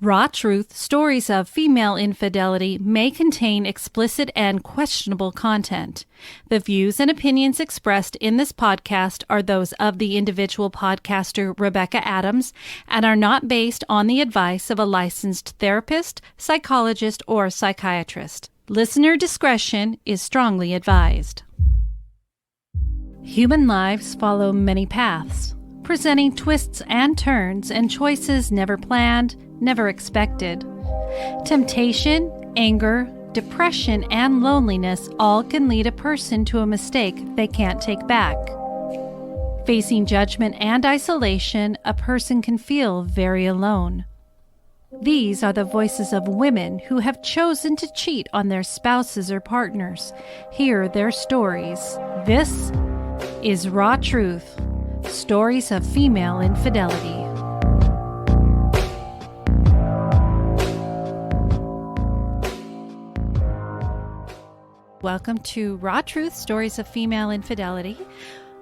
Raw Truth Stories of Female Infidelity may contain explicit and questionable content. The views and opinions expressed in this podcast are those of the individual podcaster Rebecca Adams and are not based on the advice of a licensed therapist, psychologist, or psychiatrist. Listener discretion is strongly advised. Human lives follow many paths, presenting twists and turns and choices never planned, never expected. Temptation, anger, depression, and loneliness all can lead a person to a mistake they can't take back. Facing judgment and isolation, a person can feel very alone. These are the voices of women who have chosen to cheat on their spouses or partners. Hear their stories. This is Raw Truth, Stories of Female Infidelity. Welcome to Raw Truth, Stories of Female Infidelity.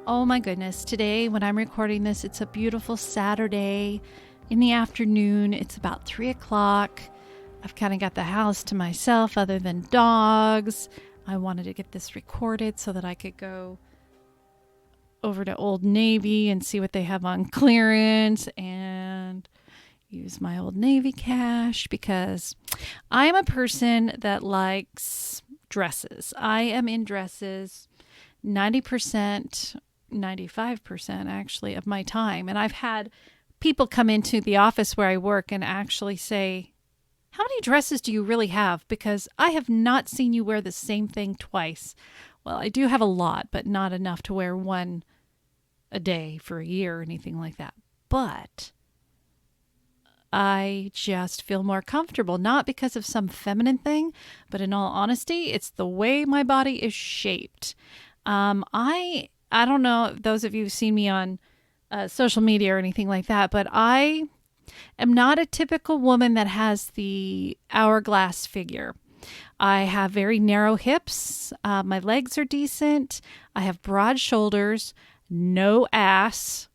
Oh my goodness, today when I'm recording this, it's a beautiful Saturday in the afternoon. It's about 3 o'clock. I've kind of got the house to myself other than dogs. I wanted to get this recorded so that I could go over to Old Navy and see what they have on clearance and use my Old Navy cash because I am a person that likes dresses. I am in dresses 90%, 95% actually of my time. And I've had people come into the office where I work and actually say, how many dresses do you really have? Because I have not seen you wear the same thing twice. Well, I do have a lot, but not enough to wear one a day for a year or anything like that. But I just feel more comfortable, not because of some feminine thing, but in all honesty, it's the way my body is shaped. I don't know if those of you who've seen me on social media or anything like that, but I am not a typical woman that has the hourglass figure. I have very narrow hips. My legs are decent. I have broad shoulders, no ass,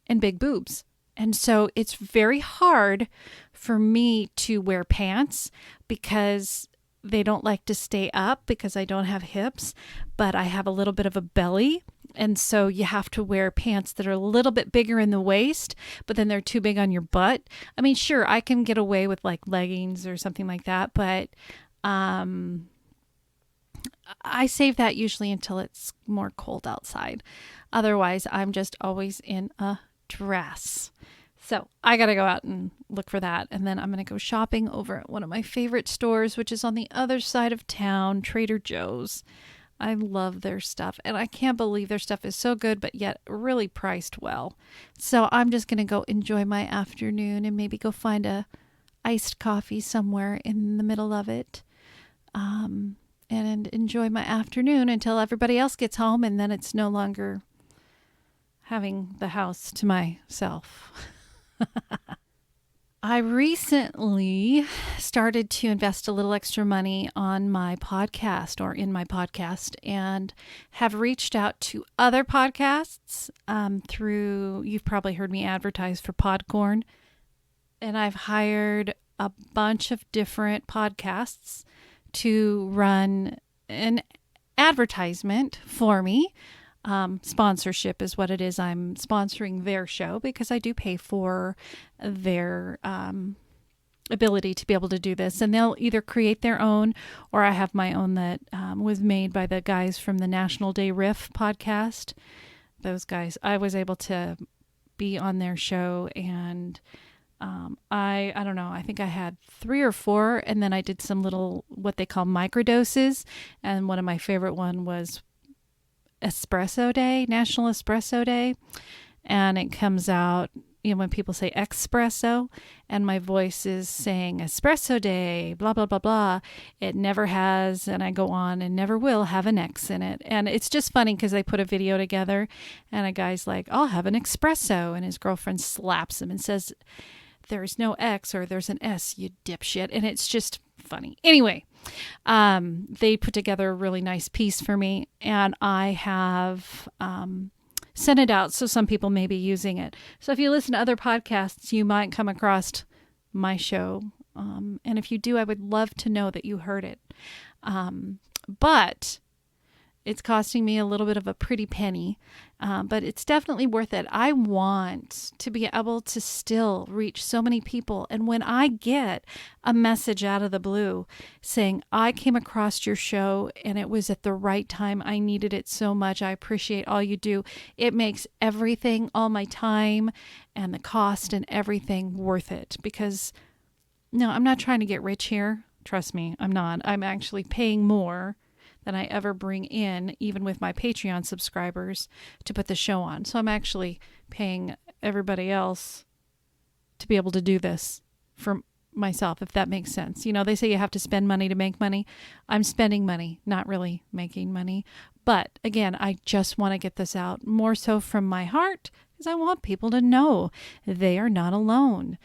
and big boobs. And so it's very hard for me to wear pants because they don't like to stay up because I don't have hips, but I have a little bit of a belly. And so you have to wear pants that are a little bit bigger in the waist, but then they're too big on your butt. I mean, sure, I can get away with like leggings or something like that, but I save that usually until it's more cold outside. Otherwise, I'm just always in a dress. So I got to go out and look for that. And then I'm going to go shopping over at one of my favorite stores, which is on the other side of town, Trader Joe's. I love their stuff. And I can't believe their stuff is so good, but yet really priced well. So I'm just going to go enjoy my afternoon and maybe go find a iced coffee somewhere in the middle of it. And enjoy my afternoon until everybody else gets home. And then it's no longer having the house to myself. I recently started to invest a little extra money on my podcast or in my podcast and have reached out to other podcasts through, you've probably heard me advertise for Podcorn. And I've hired a bunch of different podcasts to run an advertisement for me. Sponsorship is what it is. I'm sponsoring their show because I do pay for their ability to be able to do this. And they'll either create their own or I have my own that was made by the guys from the National Day Riff podcast. Those guys, I was able to be on their show and I don't know, I think I had 3 or 4 and then I did some little, what they call microdoses. And one of my favorite one was Espresso Day, National Espresso Day. And it comes out, when people say espresso and my voice is saying Espresso Day, blah, blah, blah, blah. It never has, and I go on and never will have an X in it. And it's just funny because they put a video together and a guy's like, I'll have an espresso. And his girlfriend slaps him and says, there's no X or there's an S, you dipshit. And it's just funny. Anyway, they put together a really nice piece for me and I have sent it out so some people may be using it. So if you listen to other podcasts, you might come across my show. And if you do, I would love to know that you heard it. But it's costing me a little bit of a pretty penny, but it's definitely worth it. I want to be able to still reach so many people. And when I get a message out of the blue saying, I came across your show and it was at the right time, I needed it so much, I appreciate all you do, it makes everything, all my time and the cost and everything worth it. Because no, I'm not trying to get rich here. Trust me, I'm not. I'm actually paying more than I ever bring in, even with my Patreon subscribers, to put the show on. So I'm actually paying everybody else to be able to do this for myself, if that makes sense. You know, they say you have to spend money to make money. I'm spending money, not really making money. But again, I just want to get this out more so from my heart, because I want people to know they are not alone.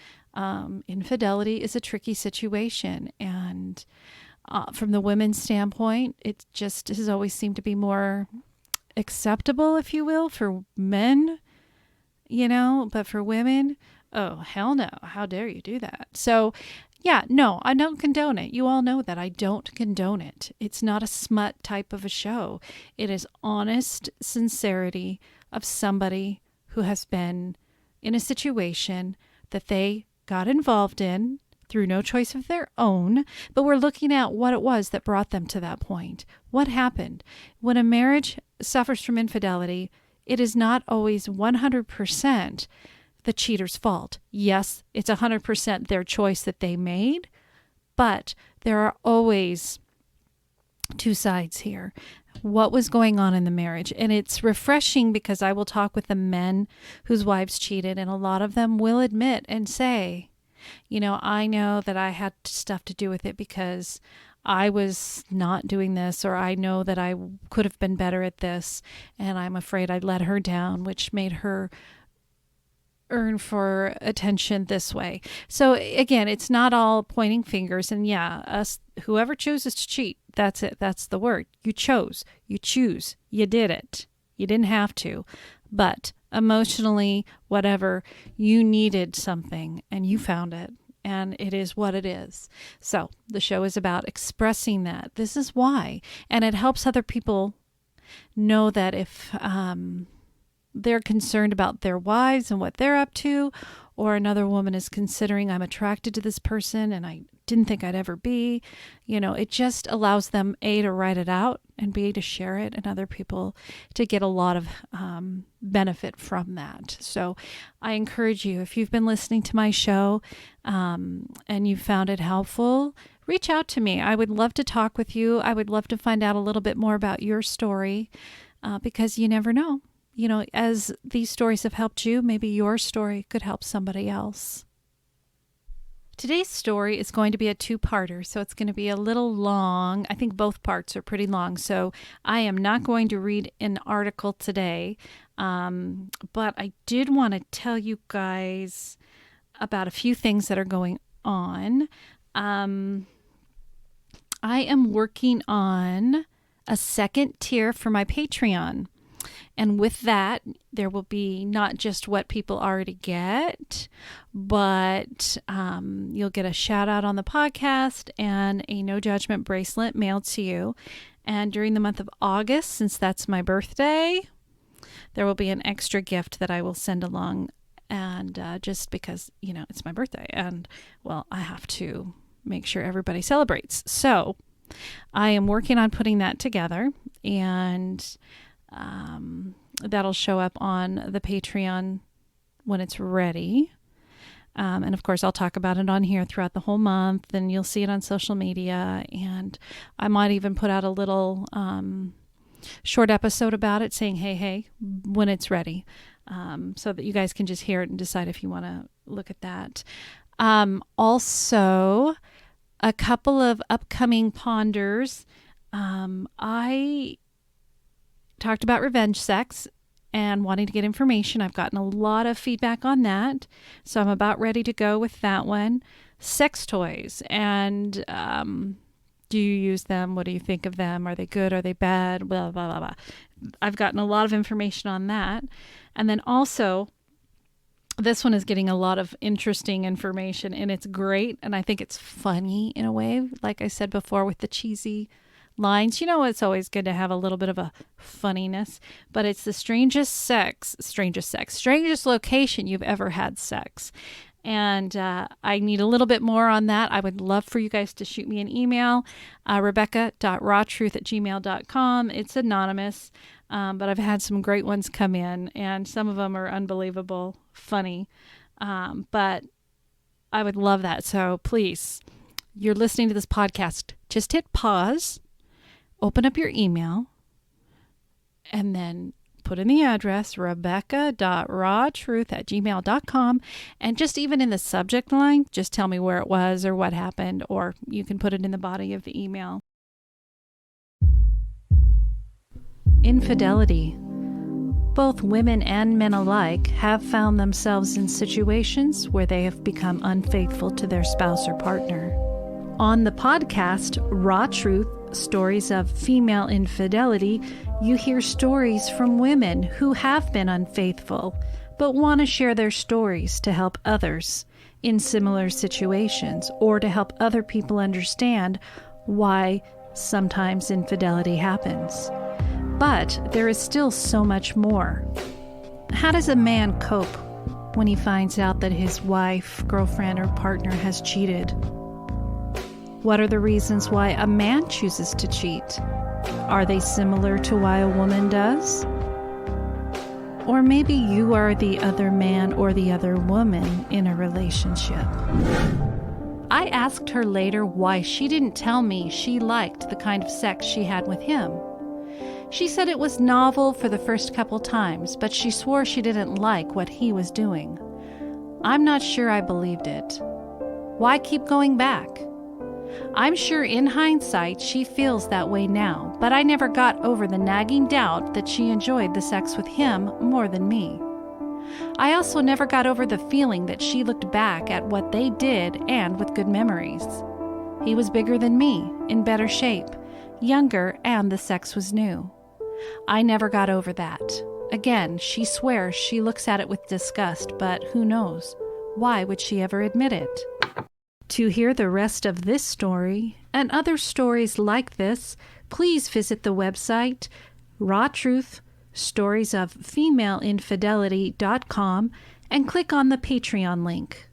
Infidelity is a tricky situation, and from the women's standpoint, it just has always seemed to be more acceptable, if you will, for men, you know, but for women, oh, hell no. How dare you do that? So, yeah, no, I don't condone it. You all know that I don't condone it. It's not a smut type of a show. It is honest sincerity of somebody who has been in a situation that they got involved in through no choice of their own, but we're looking at what it was that brought them to that point. What happened? When a marriage suffers from infidelity, it is not always 100% the cheater's fault. Yes, it's 100% their choice that they made, but there are always two sides here. What was going on in the marriage? And it's refreshing because I will talk with the men whose wives cheated, and a lot of them will admit and say, you know, I know that I had stuff to do with it because I was not doing this, or I know that I could have been better at this, and I'm afraid I let her down, which made her earn for attention this way. So again, it's not all pointing fingers. And yeah, whoever chooses to cheat, that's it. That's the word. You chose, you choose, you did it. You didn't have to, but emotionally, whatever, you needed something and you found it, and it is what it is. So the show is about expressing that. This is why. And it helps other people know that if they're concerned about their wives and what they're up to, or another woman is considering, I'm attracted to this person and I didn't think I'd ever be, you know, it just allows them, A, to write it out, and B, to share it, and other people to get a lot of benefit from that. So I encourage you, if you've been listening to my show and you found it helpful, reach out to me. I would love to talk with you. I would love to find out a little bit more about your story because you never know. You know, as these stories have helped you, maybe your story could help somebody else. Today's story is going to be a two-parter, so it's going to be a little long. I think both parts are pretty long, so I am not going to read an article today, but I did want to tell you guys about a few things that are going on. I am working on a second tier for my Patreon. And with that, there will be not just what people already get, but you'll get a shout out on the podcast and a no judgment bracelet mailed to you. And during the month of August, since that's my birthday, there will be an extra gift that I will send along. And just because, you know, it's my birthday and, well, I have to make sure everybody celebrates. So I am working on putting that together, and that'll show up on the Patreon when it's ready. And of course, I'll talk about it on here throughout the whole month, and you'll see it on social media. And I might even put out a little short episode about it saying, hey, when it's ready, so that you guys can just hear it and decide if you want to look at that. Also, a couple of upcoming ponders. I talked about revenge sex and wanting to get information. I've gotten a lot of feedback on that, so I'm about ready to go with that one. Sex toys, and do you use them? What do you think of them? Are they good? Are they bad? Blah, blah, blah, blah. I've gotten a lot of information on that. And then also This one is getting a lot of interesting information, and it's great, and I think it's funny in a way, like I said before, with the cheesy lines. It's always good to have a little bit of a funniness, but it's the strangest location you've ever had sex. And I need a little bit more on that. I would love for you guys to shoot me an email, rebecca.rawtruth@gmail.com. It's anonymous, but I've had some great ones come in, and some of them are unbelievable funny. But I would love that. So please, you're listening to this podcast, just hit pause, open up your email, and then put in the address, rebecca.rawtruth@gmail.com. And just even in the subject line, just tell me where it was or what happened, or you can put it in the body of the email. Infidelity. Both women and men alike have found themselves in situations where they have become unfaithful to their spouse or partner. On the podcast, Raw Truth, Stories of Female Infidelity, you hear stories from women who have been unfaithful, but want to share their stories to help others in similar situations, or to help other people understand why sometimes infidelity happens. But there is still so much more. How does a man cope when he finds out that his wife, girlfriend, or partner has cheated? What are the reasons why a man chooses to cheat? Are they similar to why a woman does? Or maybe you are the other man or the other woman in a relationship. I asked her later why she didn't tell me she liked the kind of sex she had with him. She said it was novel for the first couple times, but she swore she didn't like what he was doing. I'm not sure I believed it. Why keep going back? I'm sure in hindsight she feels that way now, but I never got over the nagging doubt that she enjoyed the sex with him more than me. I also never got over the feeling that she looked back at what they did and with good memories. He was bigger than me, in better shape, younger, and the sex was new. I never got over that. Again, she swears she looks at it with disgust, but who knows? Why would she ever admit it? To hear the rest of this story and other stories like this, please visit the website Raw Truth, Stories of Female Infidelity.com and click on the Patreon link.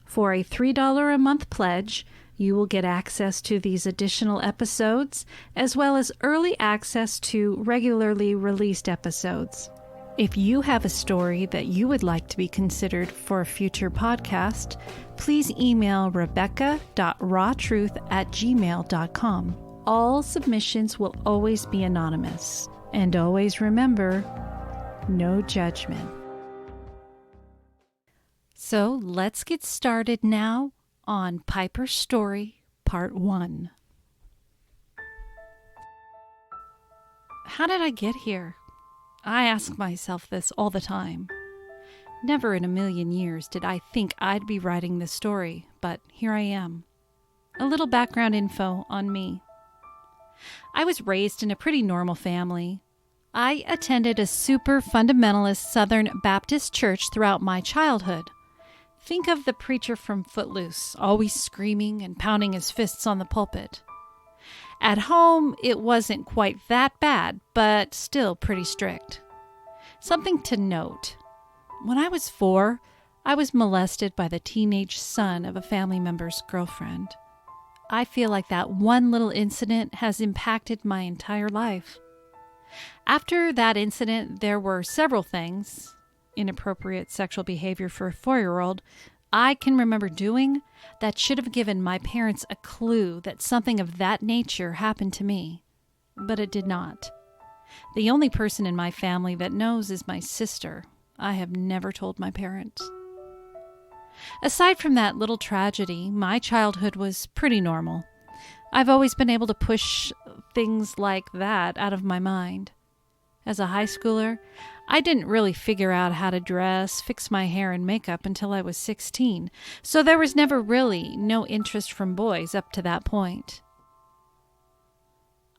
For a $3 a month pledge, you will get access to these additional episodes, as well as early access to regularly released episodes. If you have a story that you would like to be considered for a future podcast, please email rebecca.rawtruth@gmail.com. All submissions will always be anonymous. And always remember, no judgment. So let's get started now on Piper's Story, Part 1. How did I get here? I ask myself this all the time. Never in a million years did I think I'd be writing this story, but here I am. A little background info on me. I was raised in a pretty normal family. I attended a super fundamentalist Southern Baptist church throughout my childhood. Think of the preacher from Footloose, always screaming and pounding his fists on the pulpit. At home, it wasn't quite that bad, but still pretty strict. Something to note. When I was 4, I was molested by the teenage son of a family member's girlfriend. I feel like that one little incident has impacted my entire life. After that incident, there were several things, inappropriate sexual behavior for a 4-year-old, I can remember doing that should have given my parents a clue that something of that nature happened to me. But it did not. The only person in my family that knows is my sister. I have never told my parents. Aside from that little tragedy, my childhood was pretty normal. I've always been able to push things like that out of my mind. As a high schooler, I didn't really figure out how to dress, fix my hair and makeup until I was 16, so there was never really no interest from boys up to that point.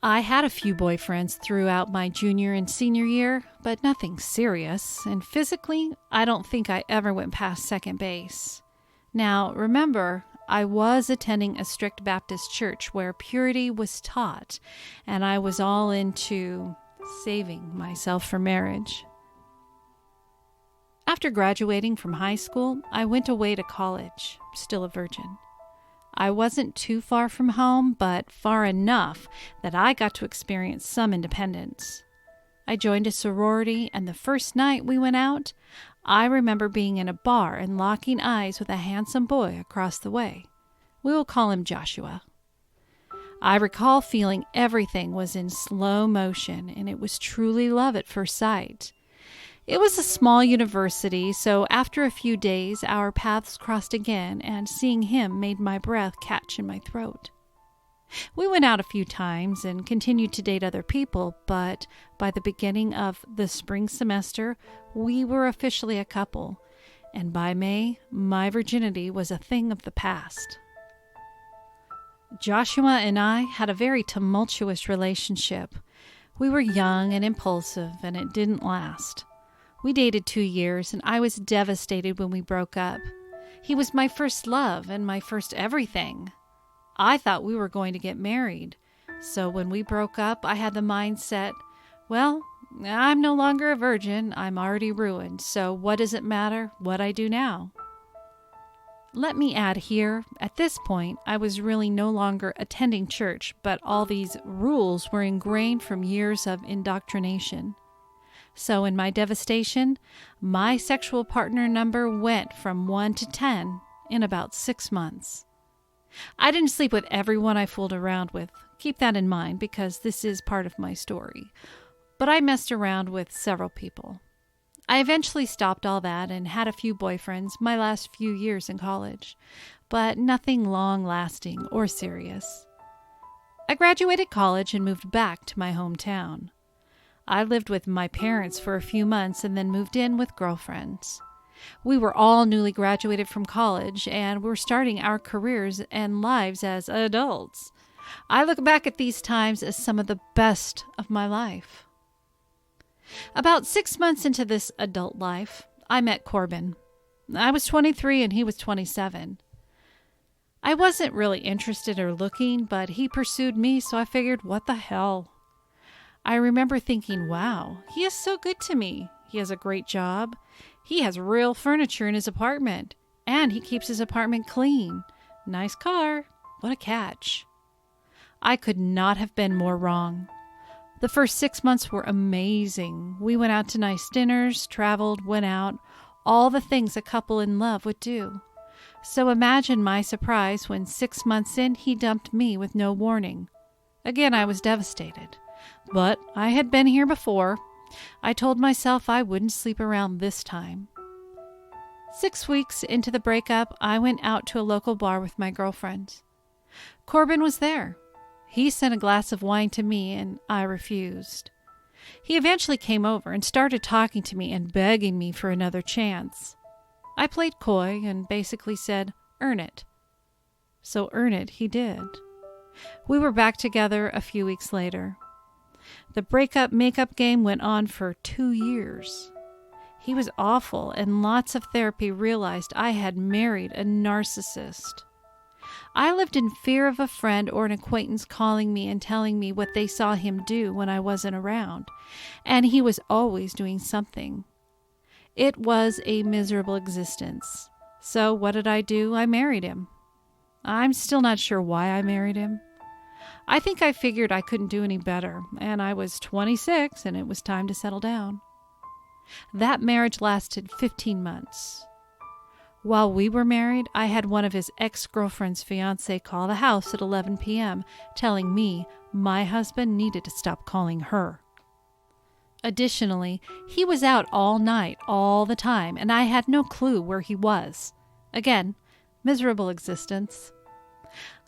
I had a few boyfriends throughout my junior and senior year, but nothing serious, and physically, I don't think I ever went past second base. Now, remember, I was attending a strict Baptist church where purity was taught, and I was all into saving myself for marriage. After graduating from high school, I went away to college, still a virgin. I wasn't too far from home, but far enough that I got to experience some independence. I joined a sorority, and the first night we went out, I remember being in a bar and locking eyes with a handsome boy across the way. We will call him Joshua. I recall feeling everything was in slow motion, and it was truly love at first sight. It was a small university, so after a few days, our paths crossed again, and seeing him made my breath catch in my throat. We went out a few times and continued to date other people, but by the beginning of the spring semester, we were officially a couple, and by May, my virginity was a thing of the past. Joshua and I had a very tumultuous relationship. We were young and impulsive, and it didn't last. We dated 2 years, and I was devastated when we broke up. He was my first love and my first everything. I thought we were going to get married. So when we broke up, I had the mindset, well, I'm no longer a virgin. I'm already ruined. So what does it matter what I do now? Let me add here, at this point, I was really no longer attending church, but all these rules were ingrained from years of indoctrination. So in my devastation, my sexual partner number went from 1 to 10 in about 6 months. I didn't sleep with everyone I fooled around with. Keep that in mind because this is part of my story. But I messed around with several people. I eventually stopped all that and had a few boyfriends my last few years in college, but nothing long-lasting or serious. I graduated college and moved back to my hometown. I lived with my parents for a few months and then moved in with girlfriends. We were all newly graduated from college and were starting our careers and lives as adults. I look back at these times as some of the best of my life. About 6 months into this adult life, I met Corbin. I was 23 and he was 27. I wasn't really interested or looking, but he pursued me, so I figured, what the hell? I remember thinking, wow, he is so good to me. He has a great job. He has real furniture in his apartment, and he keeps his apartment clean. Nice car. What a catch. I could not have been more wrong. The first 6 months were amazing. We went out to nice dinners, traveled, went out, all the things a couple in love would do. So imagine my surprise when 6 months in, he dumped me with no warning. Again, I was devastated. But I had been here before. I told myself I wouldn't sleep around this time. 6 weeks into the breakup, I went out to a local bar with my girlfriends. Corbin was there. He sent a glass of wine to me, and I refused. He eventually came over and started talking to me and begging me for another chance. I played coy and basically said, earn it. So earn it he did. We were back together a few weeks later. The breakup-makeup game went on for 2 years. He was awful, and lots of therapy realized I had married a narcissist. I lived in fear of a friend or an acquaintance calling me and telling me what they saw him do when I wasn't around, and he was always doing something. It was a miserable existence. So what did I do? I married him. I'm still not sure why I married him. I think I figured I couldn't do any better, and I was 26 and it was time to settle down. That marriage lasted 15 months. While we were married, I had one of his ex-girlfriend's fiancé call the house at 11 p.m., telling me my husband needed to stop calling her. Additionally, he was out all night, all the time, and I had no clue where he was. Again, miserable existence.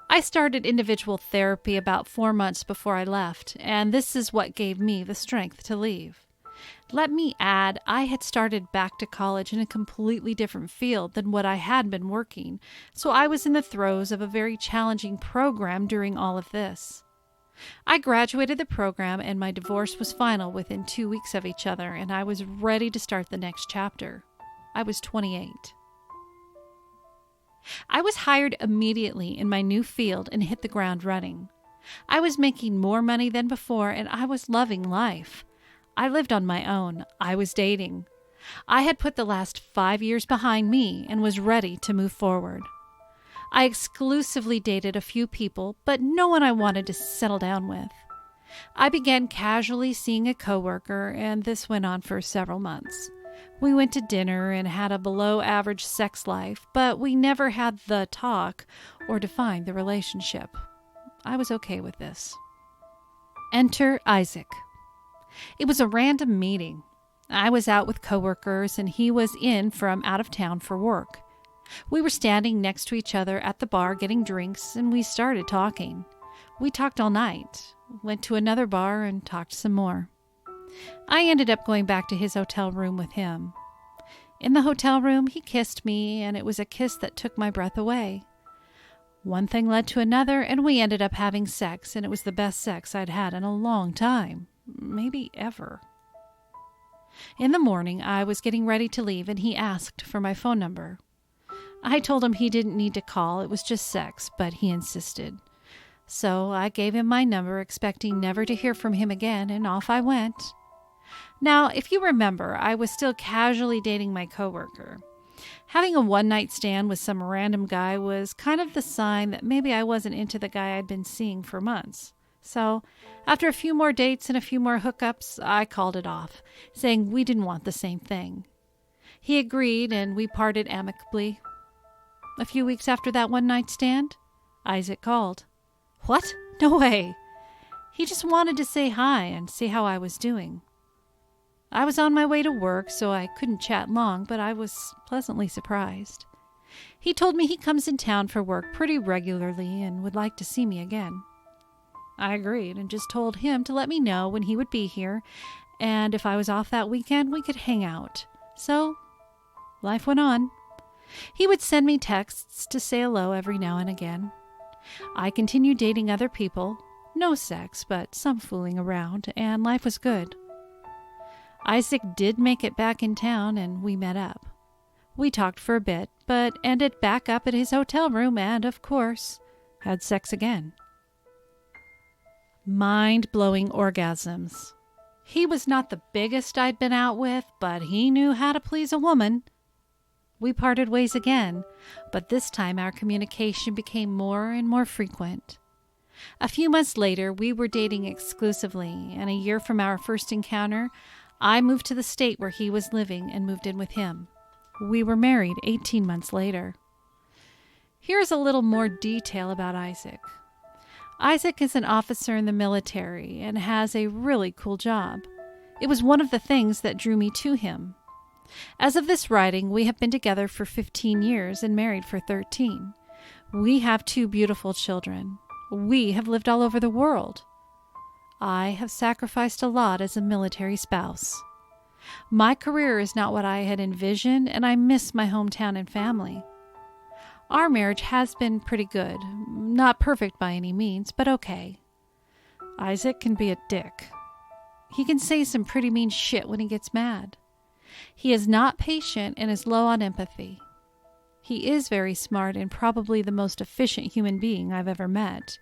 I started individual therapy about 4 months before I left, and this is what gave me the strength to leave. Let me add, I had started back to college in a completely different field than what I had been working, so I was in the throes of a very challenging program during all of this. I graduated the program and my divorce was final within 2 weeks of each other, and I was ready to start the next chapter. I was 28. I was hired immediately in my new field and hit the ground running. I was making more money than before, and I was loving life. I lived on my own. I was dating. I had put the last 5 years behind me and was ready to move forward. I exclusively dated a few people, but no one I wanted to settle down with. I began casually seeing a coworker, and this went on for several months. We went to dinner and had a below-average sex life, but we never had the talk or defined the relationship. I was okay with this. Enter Isaac. It was a random meeting. I was out with coworkers, and he was in from out of town for work. We were standing next to each other at the bar getting drinks, and we started talking. We talked all night, went to another bar, and talked some more. I ended up going back to his hotel room with him. In the hotel room, he kissed me, and it was a kiss that took my breath away. One thing led to another, and we ended up having sex, and it was the best sex I'd had in a long time, maybe ever. In the morning, I was getting ready to leave, and he asked for my phone number. I told him he didn't need to call, it was just sex, but he insisted. So I gave him my number, expecting never to hear from him again, and off I went. Now, if you remember, I was still casually dating my coworker. Having a one-night stand with some random guy was kind of the sign that maybe I wasn't into the guy I'd been seeing for months. So, after a few more dates and a few more hookups, I called it off, saying we didn't want the same thing. He agreed, and we parted amicably. A few weeks after that one-night stand, Isaac called. What? No way! He just wanted to say hi and see how I was doing. I was on my way to work, so I couldn't chat long, but I was pleasantly surprised. He told me he comes in town for work pretty regularly and would like to see me again. I agreed and just told him to let me know when he would be here, and if I was off that weekend, we could hang out. So, life went on. He would send me texts to say hello every now and again. I continued dating other people, no sex, but some fooling around, and life was good. Isaac did make it back in town, and we met up. We talked for a bit, but ended back up at his hotel room and, of course, had sex again. Mind-blowing orgasms. He was not the biggest I'd been out with, but he knew how to please a woman. We parted ways again, but this time our communication became more and more frequent. A few months later, we were dating exclusively, and a year from our first encounter, I moved to the state where he was living and moved in with him. We were married 18 months later. Here's a little more detail about Isaac. Isaac is an officer in the military and has a really cool job. It was one of the things that drew me to him. As of this writing, we have been together for 15 years and married for 13. We have 2 beautiful children. We have lived all over the world. I have sacrificed a lot as a military spouse. My career is not what I had envisioned, and I miss my hometown and family. Our marriage has been pretty good. Not perfect by any means, but okay. Isaac can be a dick. He can say some pretty mean shit when he gets mad. He is not patient and is low on empathy. He is very smart and probably the most efficient human being I've ever met.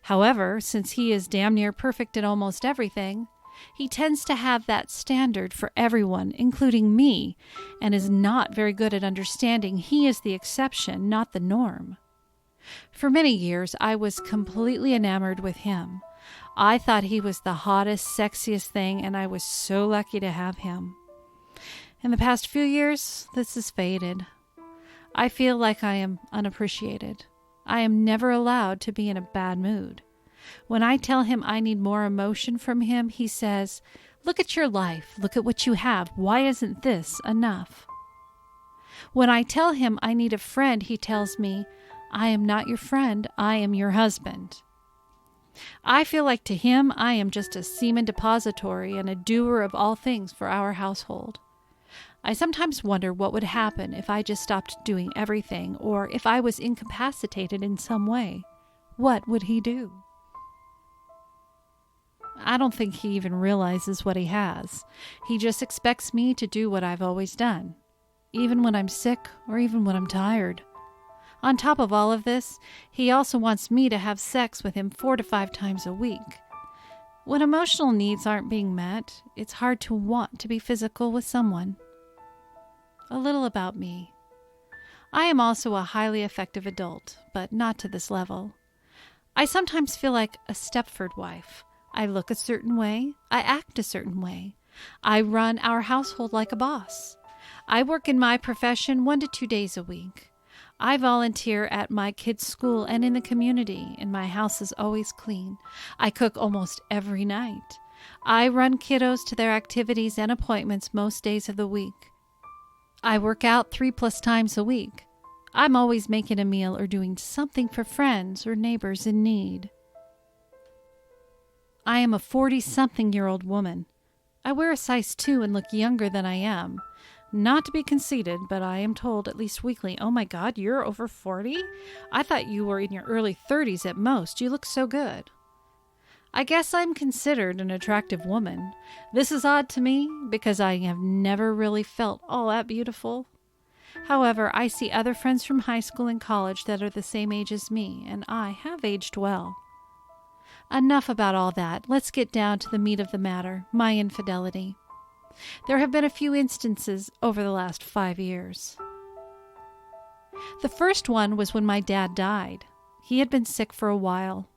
However, since he is damn near perfect at almost everything, he tends to have that standard for everyone, including me, and is not very good at understanding he is the exception, not the norm. For many years, I was completely enamored with him. I thought he was the hottest, sexiest thing, and I was so lucky to have him. In the past few years, this has faded. I feel like I am unappreciated. I am never allowed to be in a bad mood. When I tell him I need more emotion from him, he says, "Look at your life. Look at what you have. Why isn't this enough?" When I tell him I need a friend, he tells me, "I am not your friend. I am your husband." I feel like to him, I am just a semen depository and a doer of all things for our household. I sometimes wonder what would happen if I just stopped doing everything, or if I was incapacitated in some way. What would he do? I don't think he even realizes what he has. He just expects me to do what I've always done, even when I'm sick or even when I'm tired. On top of all of this, he also wants me to have sex with him 4 to 5 times a week. When emotional needs aren't being met, it's hard to want to be physical with someone. A little about me. I am also a highly effective adult, but not to this level. I sometimes feel like a Stepford wife. I look a certain way. I act a certain way. I run our household like a boss. I work in my profession 1 to 2 days a week. I volunteer at my kids' school and in the community, and my house is always clean. I cook almost every night. I run kiddos to their activities and appointments most days of the week. I work out 3+ times a week. I'm always making a meal or doing something for friends or neighbors in need. I am a 40-something-year-old woman. I wear a size 2 and look younger than I am. Not to be conceited, but I am told at least weekly, "Oh my God, you're over 40? I thought you were in your early 30s at most. You look so good." I guess I'm considered an attractive woman. This is odd to me because I have never really felt all that beautiful. However, I see other friends from high school and college that are the same age as me, and I have aged well. Enough about all that. Let's get down to the meat of the matter, my infidelity. There have been a few instances over the last 5 years. The first one was when my dad died. He had been sick for a while.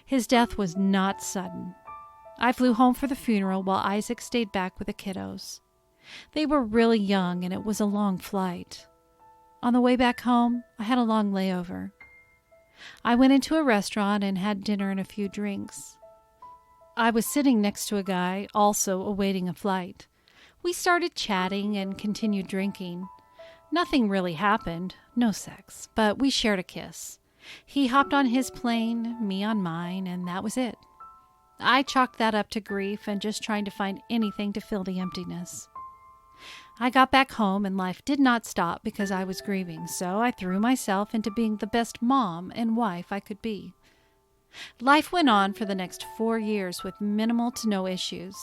His death was not sudden. I flew home for the funeral while Isaac stayed back with the kiddos. They were really young and it was a long flight. On the way back home, I had a long layover. I went into a restaurant and had dinner and a few drinks. I was sitting next to a guy also awaiting a flight. We started chatting and continued drinking. Nothing really happened, no sex, but we shared a kiss. He hopped on his plane, me on mine, and that was it. I chalked that up to grief and just trying to find anything to fill the emptiness. I got back home and life did not stop because I was grieving, so I threw myself into being the best mom and wife I could be. Life went on for the next 4 years with minimal to no issues.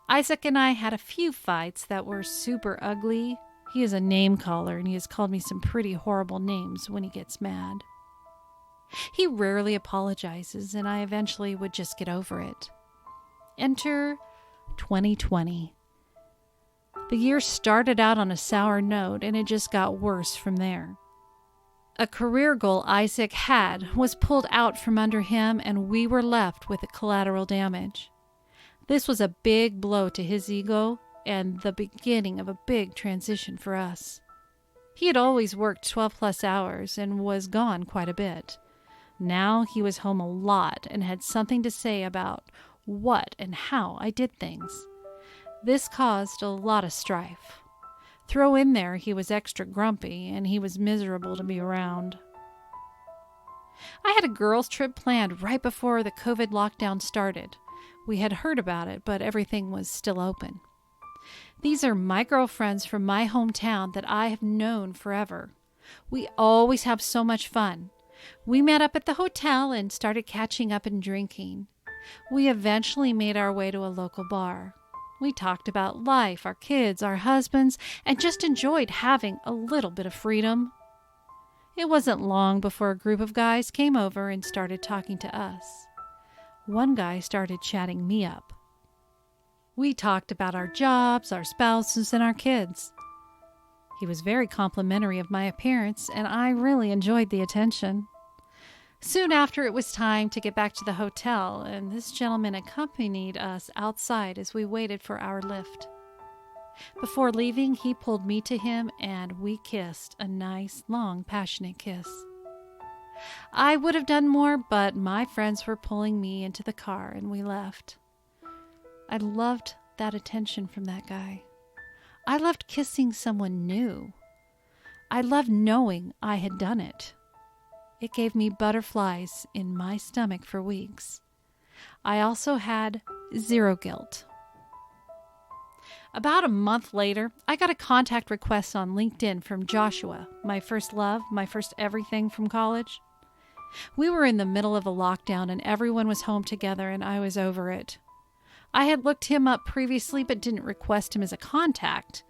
Isaac and I had a few fights that were super ugly. He is a name caller and he has called me some pretty horrible names when he gets mad. He rarely apologizes and I eventually would just get over it. Enter 2020. The year started out on a sour note and it just got worse from there. A career goal Isaac had was pulled out from under him and we were left with the collateral damage. This was a big blow to his ego and the beginning of a big transition for us. He had always worked 12+ hours and was gone quite a bit. Now he was home a lot and had something to say about what and how I did things. This caused a lot of strife. Throw in there he was extra grumpy and he was miserable to be around. I had a girls' trip planned right before the COVID lockdown started. We had heard about it, but everything was still open. These are my girlfriends from my hometown that I have known forever. We always have so much fun. We met up at the hotel and started catching up and drinking. We eventually made our way to a local bar. We talked about life, our kids, our husbands, and just enjoyed having a little bit of freedom. It wasn't long before a group of guys came over and started talking to us. One guy started chatting me up. We talked about our jobs, our spouses, and our kids. He was very complimentary of my appearance, and I really enjoyed the attention. Soon after, it was time to get back to the hotel, and this gentleman accompanied us outside as we waited for our lift. Before leaving, he pulled me to him, and we kissed a nice, long, passionate kiss. I would have done more, but my friends were pulling me into the car, and we left. I loved that attention from that guy. I loved kissing someone new. I loved knowing I had done it. It gave me butterflies in my stomach for weeks. I also had zero guilt. About a month later, I got a contact request on LinkedIn from Joshua, my first love, my first everything from college. We were in the middle of a lockdown and everyone was home together and I was over it. I had looked him up previously but didn't request him as a contact.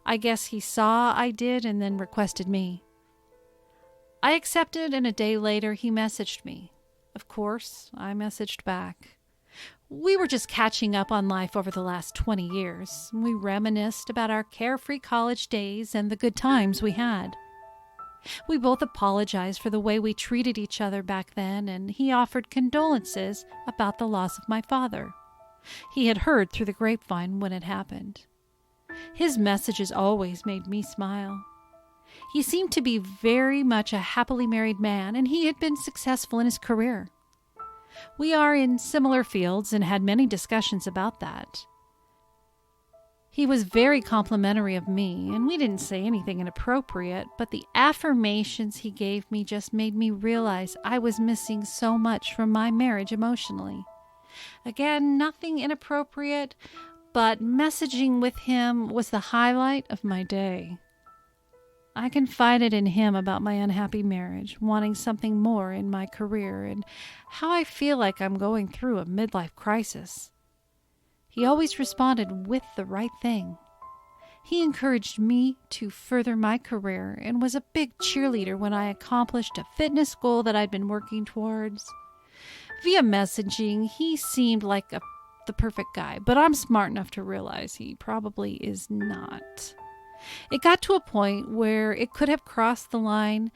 I guess he saw I did and then requested me. I accepted and a day later he messaged me. Of course, I messaged back. We were just catching up on life over the last 20 years. We reminisced about our carefree college days and the good times we had. We both apologized for the way we treated each other back then, and he offered condolences about the loss of my father. He had heard through the grapevine when it happened. His messages always made me smile. He seemed to be very much a happily married man, and he had been successful in his career. We are in similar fields and had many discussions about that. He was very complimentary of me, and we didn't say anything inappropriate, but the affirmations he gave me just made me realize I was missing so much from my marriage emotionally. Again, nothing inappropriate, but messaging with him was the highlight of my day. I confided in him about my unhappy marriage, wanting something more in my career, and how I feel like I'm going through a midlife crisis. He always responded with the right thing. He encouraged me to further my career and was a big cheerleader when I accomplished a fitness goal that I'd been working towards. Via messaging, he seemed like the perfect guy, but I'm smart enough to realize he probably is not. It got to a point where it could have crossed the line,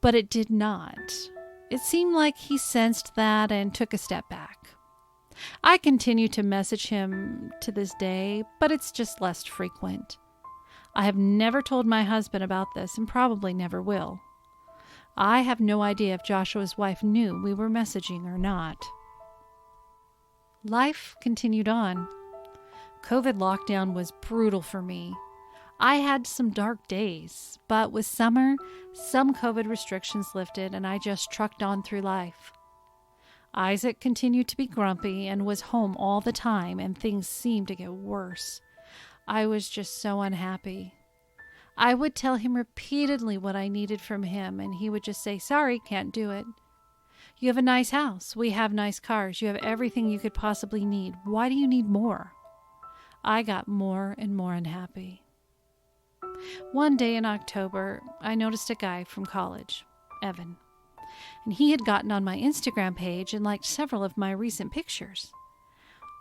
but it did not. It seemed like he sensed that and took a step back. I continue to message him to this day, but it's just less frequent. I have never told my husband about this and probably never will. I have no idea if Joshua's wife knew we were messaging or not. Life continued on. COVID lockdown was brutal for me. I had some dark days, but with summer, some COVID restrictions lifted and I just trucked on through life. Isaac continued to be grumpy and was home all the time, and things seemed to get worse. I was just so unhappy. I would tell him repeatedly what I needed from him, and he would just say, "Sorry, can't do it. You have a nice house. We have nice cars. You have everything you could possibly need. Why do you need more?" I got more and more unhappy. One day in October, I noticed a guy from college, Evan, and he had gotten on my Instagram page and liked several of my recent pictures.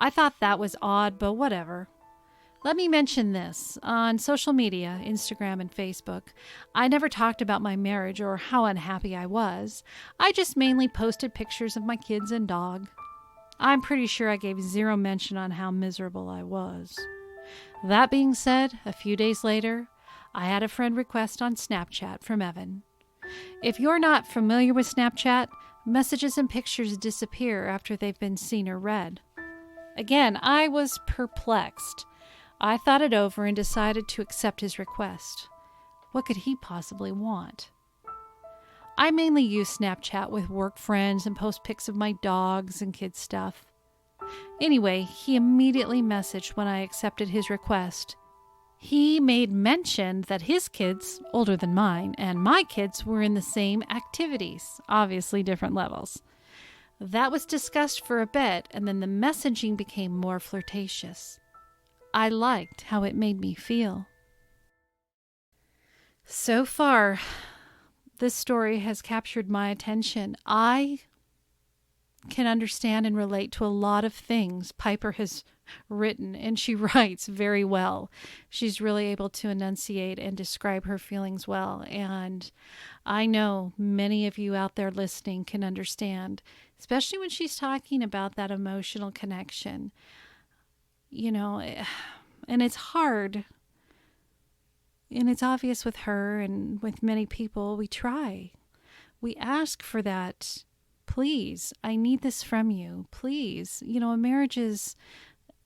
I thought that was odd, but whatever. Let me mention this. On social media, Instagram and Facebook, I never talked about my marriage or how unhappy I was. I just mainly posted pictures of my kids and dog. I'm pretty sure I gave zero mention on how miserable I was. That being said, a few days later, I had a friend request on Snapchat from Evan. If you're not familiar with Snapchat, messages and pictures disappear after they've been seen or read. Again, I was perplexed. I thought it over and decided to accept his request. What could he possibly want? I mainly use Snapchat with work friends and post pics of my dogs and kids' stuff. Anyway, he immediately messaged when I accepted his request. He made mention that his kids, older than mine, and my kids were in the same activities, obviously different levels. That was discussed for a bit, and then the messaging became more flirtatious. I liked how it made me feel. So far, this story has captured my attention. I can understand and relate to a lot of things Piper has written, and she writes very well. She's really able to enunciate and describe her feelings well, and I know many of you out there listening can understand, especially when she's talking about that emotional connection. You know, and it's hard, and it's obvious with her and with many people. We try. We ask for that. Please, I need this from you. Please. You know, a marriage is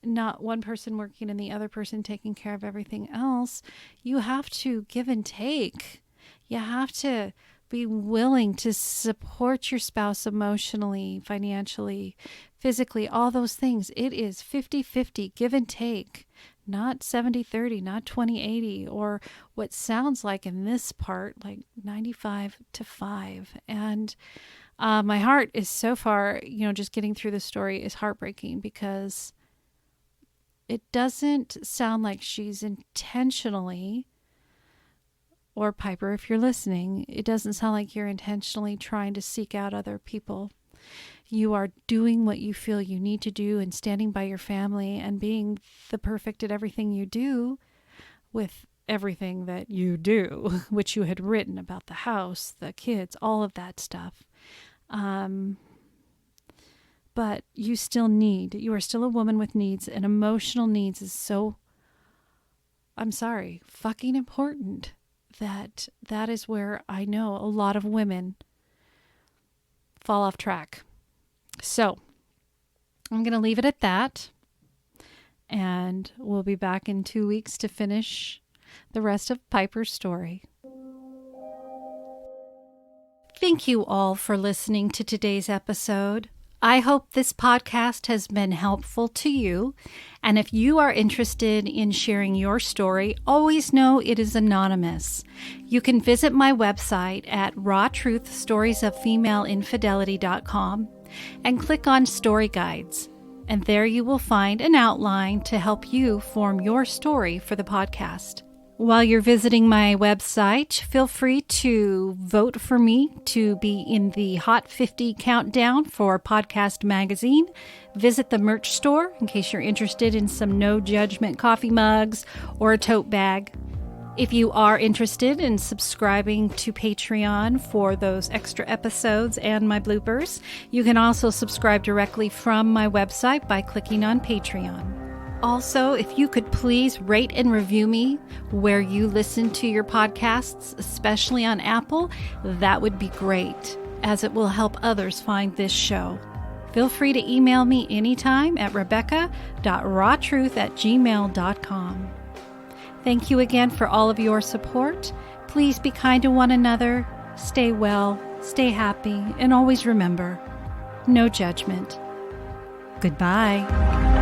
not one person working and the other person taking care of everything else. You have to give and take. You have to be willing to support your spouse emotionally, financially, physically, all those things. It is 50-50, give and take, not 70-30, not 20-80, or what sounds like in this part, like 95-5. And My heart is so far, just getting through the story is heartbreaking because it doesn't sound like she's intentionally, or Piper, if you're listening, it doesn't sound like you're intentionally trying to seek out other people. You are doing what you feel you need to do and standing by your family and being the perfect at everything you do with everything that you do, which you had written about the house, the kids, all of that stuff. But you are still a woman with needs, and emotional needs is so, I'm sorry, fucking important. That is where I know a lot of women fall off track. So I'm going to leave it at that. And we'll be back in 2 weeks to finish the rest of Piper's story. Thank you all for listening to today's episode. I hope this podcast has been helpful to you. And if you are interested in sharing your story, always know it is anonymous. You can visit my website at rawtruthstoriesoffemaileinfidelity.com and click on Story Guides. And there you will find an outline to help you form your story for the podcast. While you're visiting my website, feel free to vote for me to be in the Hot 50 countdown for Podcast Magazine. Visit the merch store in case you're interested in some no judgment coffee mugs or a tote bag. If you are interested in subscribing to Patreon for those extra episodes and my bloopers, you can also subscribe directly from my website by clicking on Patreon. Also, if you could please rate and review me where you listen to your podcasts, especially on Apple, that would be great, as it will help others find this show. Feel free to email me anytime at rebecca.rawtruth@gmail.com. Thank you again for all of your support. Please be kind to one another, stay well, stay happy, and always remember, no judgment. Goodbye.